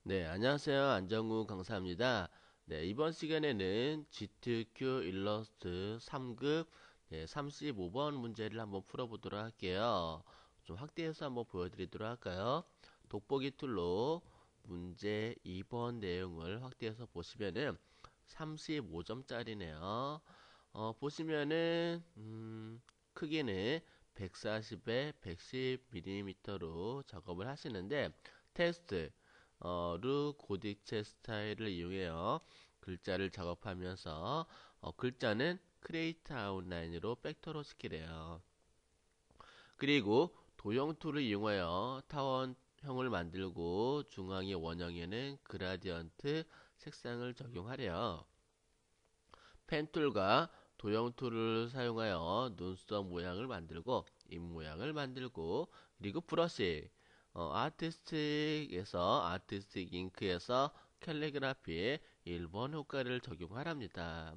네, 안녕하세요. 안정우 강사입니다. 네, 이번 시간에는 GTQ 일러스트 3급 35번 문제를 한번 풀어보도록 할게요. 좀 확대해서 한번 보여드리도록 할까요? 돋보기 툴로 문제 2번 내용을 확대해서 보시면은 35점짜리네요. 보시면은 크기는 140에 110mm로 작업을 하시는데 테스트 루 고딕체 스타일을 이용해요. 글자를 작업하면서 글자는 크레이트 아웃라인으로 벡터로 시키래요. 그리고 도형 툴을 이용하여 타원형을 만들고 중앙의 원형에는 그라디언트 색상을 적용하래요. 펜 툴과 도형 툴을 사용하여 눈썹 모양을 만들고 입 모양을 만들고 그리고 브러쉬 아티스틱에서 아티스틱 잉크에서 캘리그라피 1번 효과를 적용하랍니다.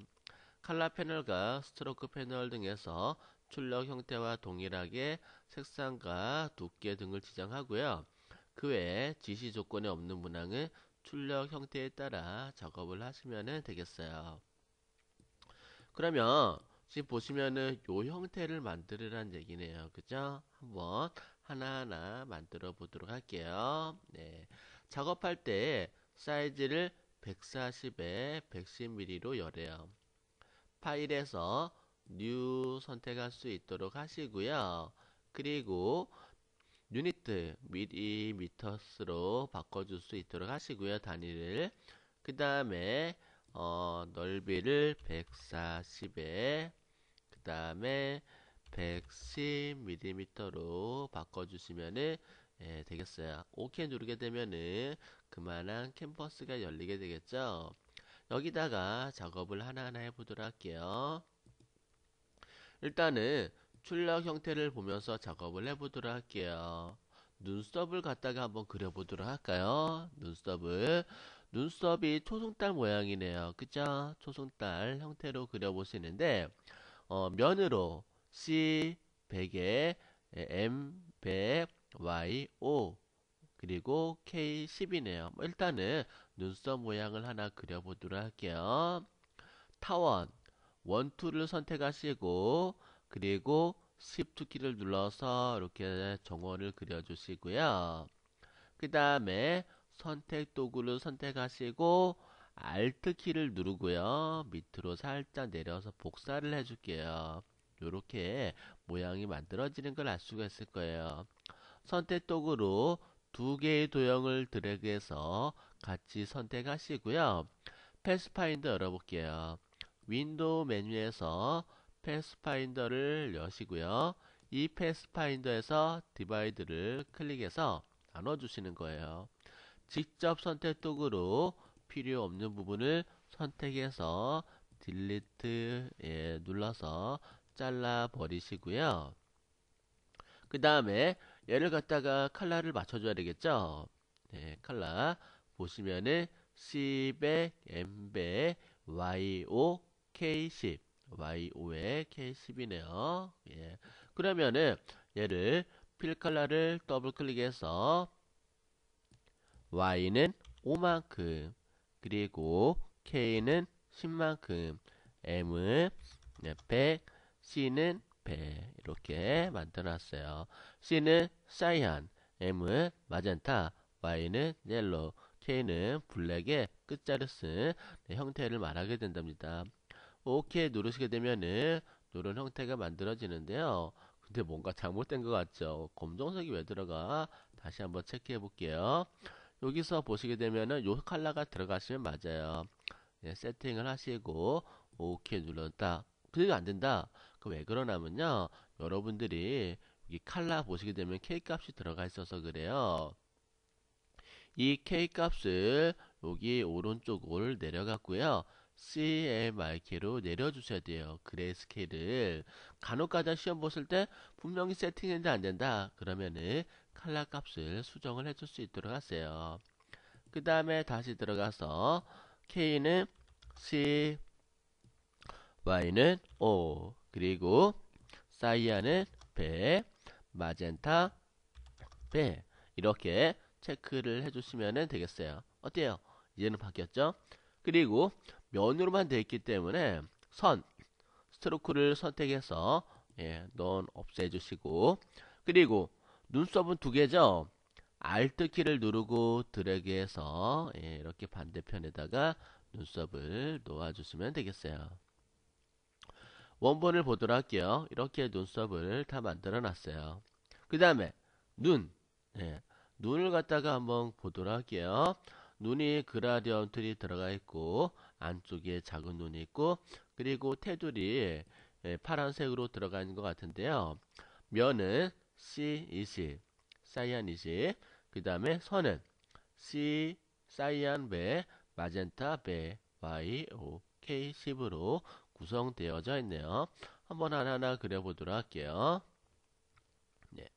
칼라 패널과 스트로크 패널 등에서 출력 형태와 동일하게 색상과 두께 등을 지정하고요. 그 외에 지시 조건에 없는 문항은 출력 형태에 따라 작업을 하시면 되겠어요. 그러면 지금 보시면은 요 형태를 만들으란 얘기네요. 그죠? 한번 하나하나 만들어 보도록 할게요. 네. 작업할 때 사이즈를 140에 110mm로 열어요. 파일에서 뉴 선택할 수 있도록 하시고요. 그리고 유니트 밀리미터스로 바꿔줄 수 있도록 하시고요. 단위를. 그 다음에 넓이를 140에 그 다음에 110mm로 바꿔주시면은 되겠어요. OK 누르게 되면은 그만한 캔버스가 열리게 되겠죠. 여기다가 작업을 하나하나 해보도록 할게요. 일단은 출력 형태를 보면서 작업을 해보도록 할게요. 눈썹을 갖다가 한번 그려보도록 할까요? 눈썹이 초승달 모양이네요. 그죠? 초승달 형태로 그려보시는데 면으로 C 100에 M 100 Y 5 그리고 K 10이네요. 일단은 눈썹 모양을 하나 그려보도록 할게요. 타원 원투를 선택하시고 그리고 Shift 키를 눌러서 이렇게 정원을 그려주시고요. 그 다음에 선택 도구를 선택하시고 Alt 키를 누르고요. 밑으로 살짝 내려서 복사를 해줄게요. 이렇게 모양이 만들어지는 걸 알 수가 있을 거예요. 선택 도구로 두 개의 도형을 드래그해서 같이 선택하시고요. 패스파인더 열어볼게요. 윈도우 메뉴에서 패스파인더를 여시고요. 이 패스파인더에서 디바이드를 클릭해서 나눠주시는 거예요. 직접 선택 도구로 필요 없는 부분을 선택해서 딜리트 눌러서 잘라 버리시고요. 그 다음에 얘를 갖다가 컬러를 맞춰줘야 되겠죠. 네, 컬러 보시면은 C100, M100, YO, K10 YO에 K10이네요. 예. 그러면은 얘를 필 컬러를 더블 클릭해서 Y는 5만큼 그리고 K는 10만큼 M은 100 C는 100 이렇게 만들어놨어요. C는 사이안 M은 마젠타 Y는 옐로우 K는 블랙의 끝자리 쓴 형태를 말하게 된답니다. OK 누르시게 되면은 이런 형태가 만들어지는데요. 근데 뭔가 잘못된 것 같죠? 검정색이 왜 들어가? 다시 한번 체크해 볼게요. 여기서 보시게 되면은 요 컬러가 들어가시면 맞아요. 네, 세팅을 하시고 OK 눌렀다. 그래도 안 된다. 그 왜 그러냐면요. 여러분들이 여기 컬러 보시게 되면 K 값이 들어가 있어서 그래요. 이 K 값을 여기 오른쪽을 내려갔고요. CMYK로 내려주셔야 돼요. 그레이스케일을. 간혹가다 시험 보실 때 분명히 세팅했는데 안 된다. 그러면은 컬러 값을 수정을 해줄 수 있도록 하세요. 그 다음에 다시 들어가서 K는 C, Y는 O, 그리고 사이아는 100, 마젠타 100 이렇게 체크를 해주시면 되겠어요. 어때요? 이제는 바뀌었죠? 그리고 면으로만 되어 있기 때문에 선, 스트로크를 선택해서 넌 없애주시고, 그리고 눈썹은 두 개죠? Alt 키를 누르고 드래그해서 이렇게 반대편에다가 눈썹을 놓아주시면 되겠어요. 원본을 보도록 할게요. 이렇게 눈썹을 다 만들어 놨어요. 그 다음에 눈, 눈을 갖다가 한번 보도록 할게요. 눈이 그라디언트리 들어가 있고 안쪽에 작은 눈이 있고 그리고 테두리 파란색으로 들어가 있는 것 같은데요. 면은 C20, 사이안 20, 그 다음에 선은 C, 사이안 배, 마젠타 배, YO, K10으로 구성되어져 있네요. 한번 하나하나 그려보도록 할게요. 네.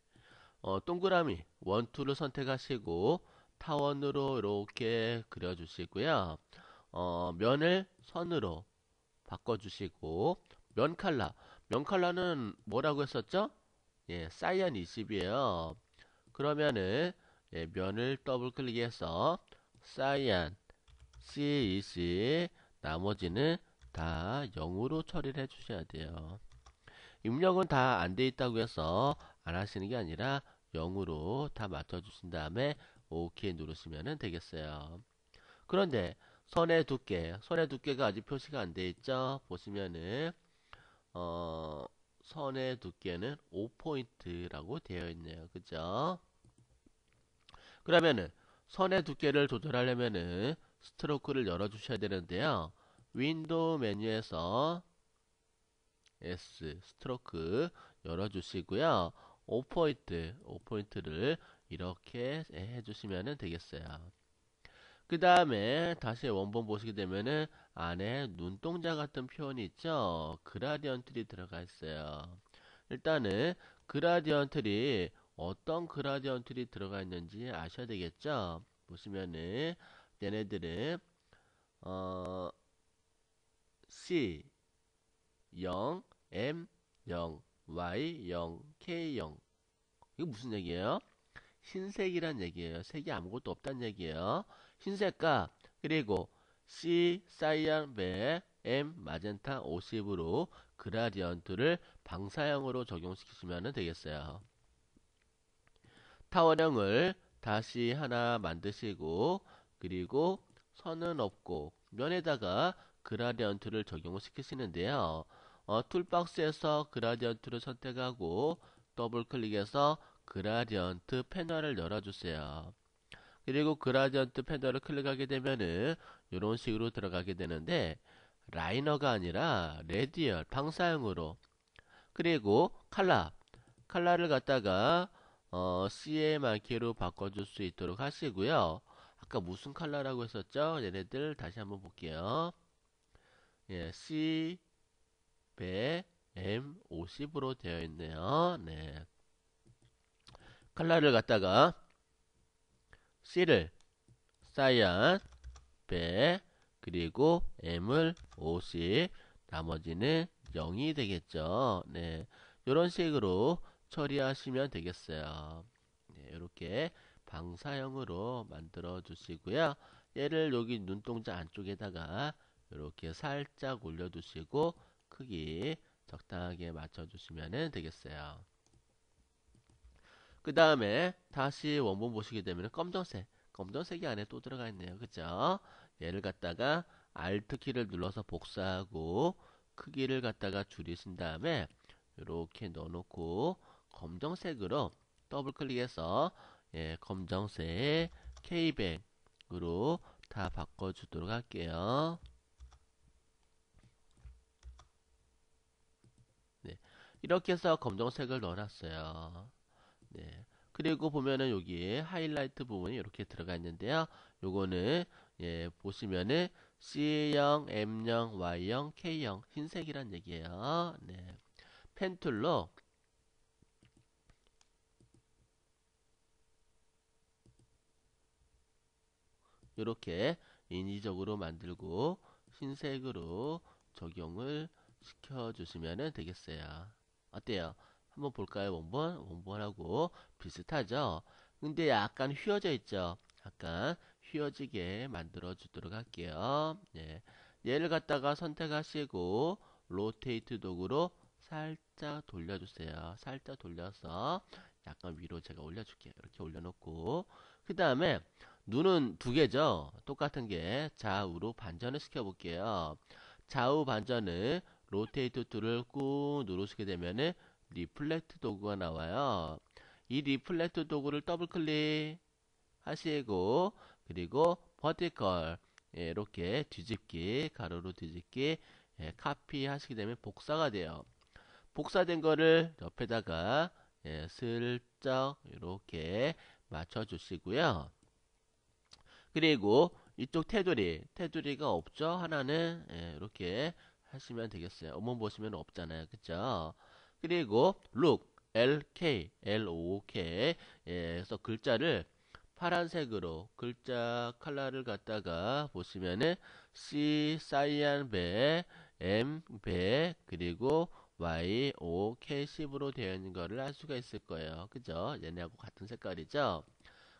동그라미 1, 2를 선택하시고 타원으로 이렇게 그려주시고요. 면을 선으로 바꿔주시고 면 컬러는 뭐라고 했었죠? 사이안 20이에요. 그러면은 면을 더블 클릭해서 사이안 C20 나머지는 다 0으로 처리를 해주셔야 돼요. 입력은 다 안 돼 있다고 해서 안 하시는 게 아니라 0으로 다 맞춰주신 다음에 OK 누르시면 되겠어요. 그런데 선의 두께가 아직 표시가 안 돼 있죠? 보시면은 선의 두께는 5포인트라고 되어 있네요. 그죠? 그러면은 선의 두께를 조절하려면은 스트로크를 열어주셔야 되는데요. 윈도우 메뉴에서 S 스트로크 열어주시고요. 5포인트를 이렇게 해주시면 되겠어요. 그 다음에 다시 원본 보시게 되면은 안에 눈동자 같은 표현이 있죠. 그라디언트리 들어가 있어요. 일단은 그라디언트리 어떤 그라디언트리 들어가 있는지 아셔야 되겠죠. 보시면은 얘네들은 C 0, M 0, Y 0, K 0. 이거 무슨 얘기예요? 흰색이란 얘기예요. 색이 아무것도 없단 얘기예요. 흰색과 그리고 C 사이안 배 M 마젠타 50으로 그라디언트를 방사형으로 적용시키시면 되겠어요. 타원형을 다시 하나 만드시고 그리고 선은 없고 면에다가 그라디언트를 적용시키시는데요. 툴박스에서 그라디언트를 선택하고 더블 클릭해서 그라디언트 패널을 열어주세요. 그리고 그라디언트 패널을 클릭하게 되면은 이런 식으로 들어가게 되는데 라이너가 아니라 레디얼 방사형으로 그리고 칼라를 갖다가 CMYK로 바꿔줄 수 있도록 하시고요. 아까 무슨 칼라라고 했었죠? 얘네들 다시 한번 볼게요. C 100 M50으로 되어 있네요. 네. 칼라를 갖다가 C를 사이안 100 그리고 M을 50 나머지는 0이 되겠죠. 네. 이런 식으로 처리하시면 되겠어요. 네, 이렇게 방사형으로 만들어 주시고요. 얘를 여기 눈동자 안쪽에다가 이렇게 살짝 올려 두시고 크기 적당하게 맞춰 주시면 되겠어요. 그 다음에 다시 원본 보시게 되면 검정색이 안에 또 들어가 있네요. 그죠? 얘를 갖다가 Alt 키를 눌러서 복사하고 크기를 갖다가 줄이신 다음에 이렇게 넣어놓고 검정색으로 더블 클릭해서 검정색 K100으로 다 바꿔주도록 할게요. 네, 이렇게 해서 검정색을 넣어놨어요. 네. 그리고 보면은 여기에 하이라이트 부분이 이렇게 들어가 있는데요. 요거는 보시면은 C0, M0, Y0, K0 흰색이란 얘기예요. 네. 펜툴로 이렇게 인위적으로 만들고 흰색으로 적용을 시켜주시면 되겠어요. 어때요? 한번 볼까요? 원본하고 비슷하죠? 근데 약간 휘어져 있죠. 약간 휘어지게 만들어 주도록 할게요. 예. 얘를 갖다가 선택하시고 로테이트 도구로 살짝 돌려주세요. 살짝 돌려서 약간 위로 제가 올려줄게요. 이렇게 올려놓고 그 다음에 눈은 두 개죠. 똑같은 게 좌우로 반전을 시켜볼게요. 좌우 반전을 로테이트 툴을 꾹 누르시게 되면은 리플렉트 도구가 나와요. 이 리플렉트 도구를 더블 클릭 하시고 그리고 버티컬 이렇게 뒤집기 가로로 뒤집기 카피 하시게 되면 복사가 돼요. 복사된 거를 옆에다가 슬쩍 이렇게 맞춰 주시고요. 그리고 이쪽 테두리가 없죠. 하나는 이렇게 하시면 되겠어요. 어머 보시면 없잖아요. 그쵸? 그리고 look LOK 에서 글자를 파란색으로 글자 컬러를 갖다가 보시면은 C 사이안 배, M 배, 그리고 Y O K 10으로 되어 있는 거를 알 수가 있을 거예요. 그죠? 얘네하고 같은 색깔이죠?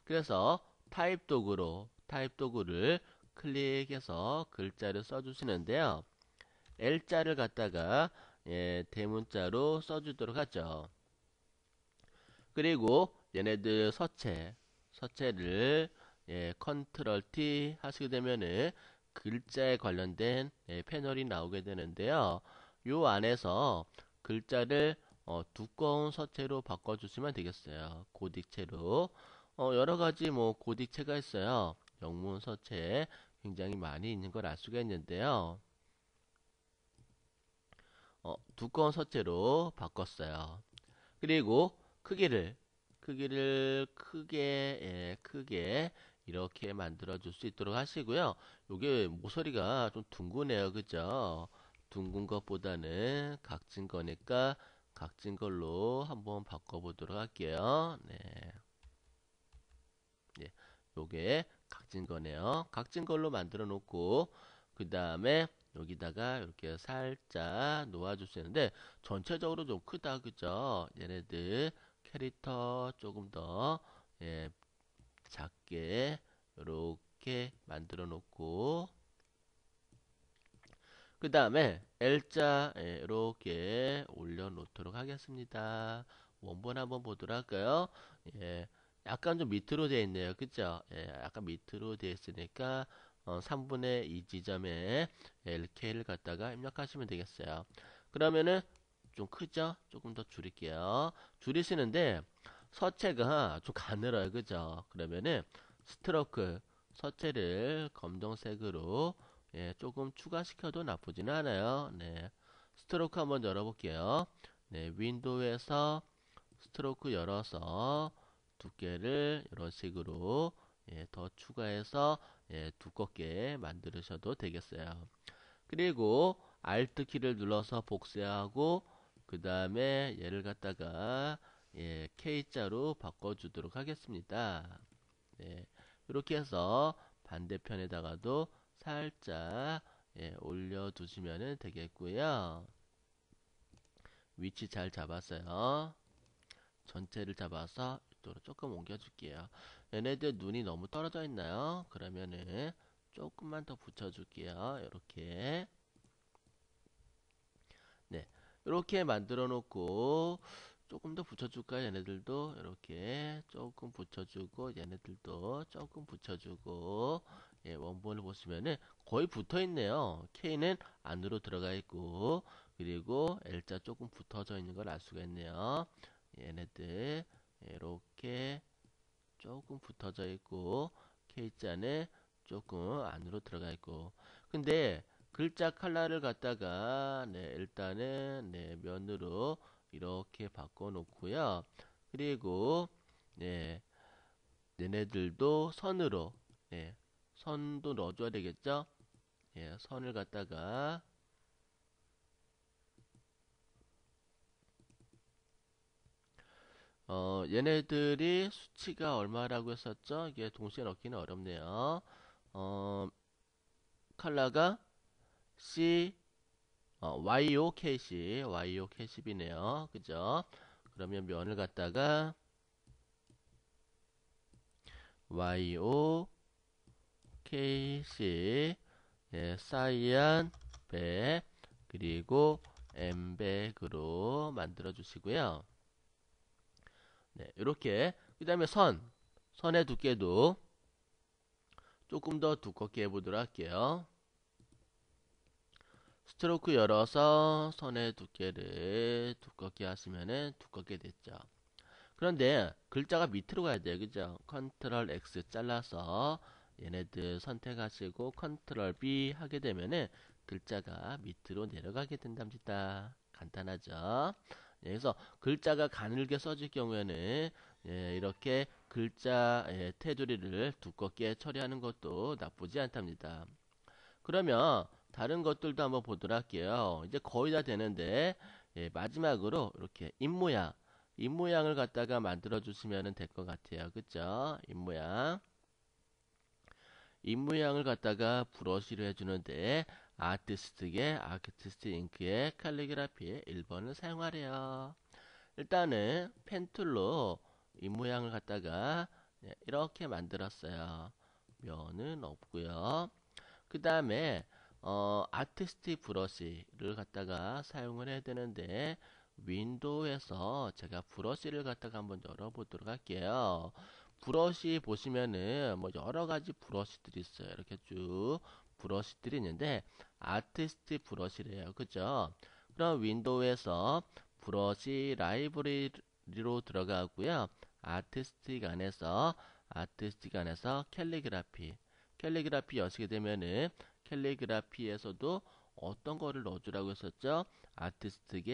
그래서 타입 도구를 클릭해서 글자를 써주시는데요. L자를 갖다가 대문자로 써주도록 하죠. 그리고 얘네들 서체를 컨트롤 T 하시게 되면은 글자에 관련된 패널이 나오게 되는데요. 요 안에서 글자를 두꺼운 서체로 바꿔주시면 되겠어요. 고딕체로. 여러 가지 뭐 고딕체가 있어요. 영문 서체 굉장히 많이 있는 걸 알 수가 있는데요. 두꺼운 서체로 바꿨어요. 그리고 크기를 크게 이렇게 만들어 줄 수 있도록 하시고요. 요게 모서리가 좀 둥그네요. 그죠? 둥근 것보다는 각진 거니까 각진 걸로 한번 바꿔 보도록 할게요. 네. 네. 요게 각진 거네요. 각진 걸로 만들어 놓고 그 다음에 여기다가 이렇게 살짝 놓아줄 수 있는데 전체적으로 좀 크다. 그죠? 얘네들 캐릭터 조금 더 작게 이렇게 만들어 놓고 그 다음에 L자 이렇게 올려 놓도록 하겠습니다. 원본 한번 보도록 할까요? 예, 약간 좀 밑으로 되어 있네요. 그죠? 약간 밑으로 되어 있으니까 3분의 2 지점에 LK를 갖다가 입력하시면 되겠어요. 그러면은 좀 크죠? 조금 더 줄일게요. 줄이시는데 서체가 좀 가늘어요. 그죠? 그러면은 스트로크 서체를 검정색으로 조금 추가시켜도 나쁘지는 않아요. 네. 스트로크 한번 열어볼게요. 네, 윈도우에서 스트로크 열어서 두께를 이런 식으로 더 추가해서 두껍게 만드셔도 되겠어요. 그리고 Alt 키를 눌러서 복사하고 그 다음에 얘를 갖다가 K자로 바꿔주도록 하겠습니다. 네, 이렇게 해서 반대편에다가도 살짝 올려두시면 되겠고요. 위치 잘 잡았어요. 전체를 잡아서 이쪽으로 조금 옮겨줄게요. 얘네들 눈이 너무 떨어져 있나요? 그러면은 조금만 더 붙여줄게요. 이렇게. 네, 이렇게 만들어 놓고 조금 더 붙여줄까요? 얘네들도 이렇게 조금 붙여주고 얘네들도 조금 붙여주고 원본을 보시면은 거의 붙어 있네요. K는 안으로 들어가 있고 그리고 L자 조금 붙어져 있는 걸 알 수가 있네요. 얘네들 이렇게 조금 붙어져 있고 K자는 조금 안으로 들어가 있고 근데 글자 컬러를 갖다가 일단은 면으로 이렇게 바꿔 놓고요. 그리고 네, 얘네들도 선으로 선도 넣어줘야 되겠죠? 선을 갖다가 얘네들이 수치가 얼마라고 했었죠? 이게 동시에 넣기는 어렵네요. 어, 컬러가 C YOK10이네요. 그죠? 그러면 면을 갖다가 YOKC 예, 사이안 100 그리고 M100으로 만들어 주시고요. 네, 이렇게 그 다음에 선의 두께도 조금 더 두껍게 해보도록 할게요. 스트로크 열어서 선의 두께를 두껍게 하시면은 두껍게 됐죠. 그런데 글자가 밑으로 가야 돼요. 그죠? 컨트롤 X 잘라서 얘네들 선택하시고 컨트롤 B 하게 되면은 글자가 밑으로 내려가게 된답니다. 간단하죠? 예, 그래서 글자가 가늘게 써질 경우에는 예, 이렇게 글자 테두리를 두껍게 처리하는 것도 나쁘지 않답니다. 그러면 다른 것들도 한번 보도록 할게요. 이제 거의 다 되는데 예, 마지막으로 이렇게 입모양을 갖다가 만들어 주시면 될 것 같아요. 그쵸? 입모양을 갖다가 브러쉬로 해주는데 아티스트 잉크의 칼리그라피의 1번을 사용하래요. 일단은 펜툴로 입모양을 갖다가 이렇게 만들었어요. 면은 없고요. 그 다음에 아티스트 브러쉬를 갖다가 사용을 해야 되는데 윈도우에서 제가 브러쉬를 갖다가 한번 열어보도록 할게요. 브러쉬 보시면은 뭐 여러가지 브러쉬들이 있어요. 이렇게 쭉 브러쉬들이 있는데 아티스트 브러쉬래요. 그죠? 그럼 윈도우에서 브러쉬 라이브러리로 들어가고요. 아티스틱 안에서 캘리그라피 여시게 되면은 캘리그라피에서도 어떤 거를 넣어주라고 했었죠? 아티스틱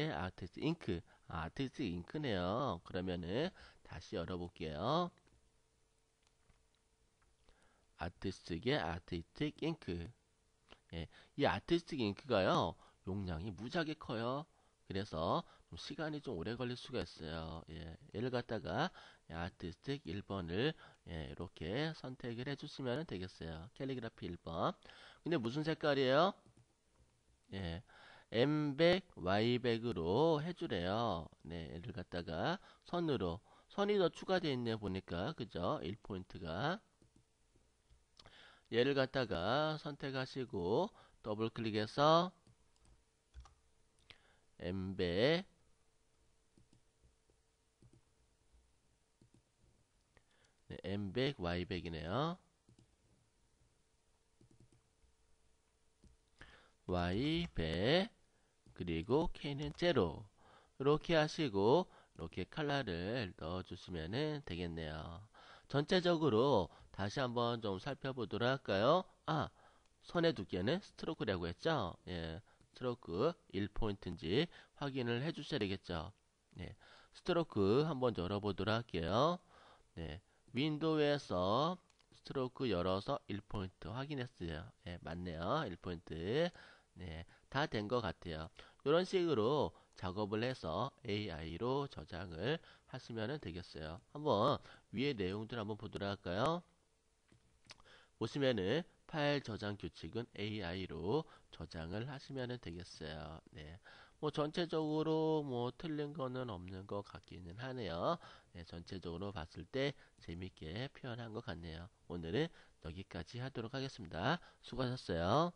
잉크네요. 그러면은 다시 열어볼게요. 아티스틱 잉크. 예, 이 아티스틱 잉크가요, 용량이 무지하게 커요. 그래서 좀 시간이 좀 오래 걸릴 수가 있어요. 예, 얘를 갖다가 아티스틱 1번을 예, 이렇게 선택을 해주시면 되겠어요. 캘리그라피 1번. 근데 무슨 색깔이에요? 예, M100, Y100으로 해주래요. 네, 얘를 갖다가 선이 더 추가되어 있네 보니까 그죠? 1포인트가 얘를 갖다가 선택하시고 더블 클릭해서 M100 네, M100, Y100이네요. Y100 그리고 K는 제로 이렇게 하시고 이렇게 컬러를 넣어주시면 되겠네요. 전체적으로 다시 한번 좀 살펴보도록 할까요? 선의 두께는 스트로크라고 했죠? 예, 스트로크 1포인트인지 확인을 해 주셔야 되겠죠? 네, 스트로크 한번 열어보도록 할게요. 네, 윈도우에서 스트로크 열어서 1포인트 확인했어요. 네, 맞네요. 1포인트. 네, 다 된 것 같아요. 이런 식으로 작업을 해서 AI로 저장을 하시면 되겠어요. 한번 위에 내용들 한번 보도록 할까요? 보시면은 파일 저장 규칙은 AI로 저장을 하시면 되겠어요. 네. 뭐 전체적으로 뭐 틀린 거는 없는 것 같기는 하네요. 네, 전체적으로 봤을 때 재밌게 표현한 것 같네요. 오늘은 여기까지 하도록 하겠습니다. 수고하셨어요.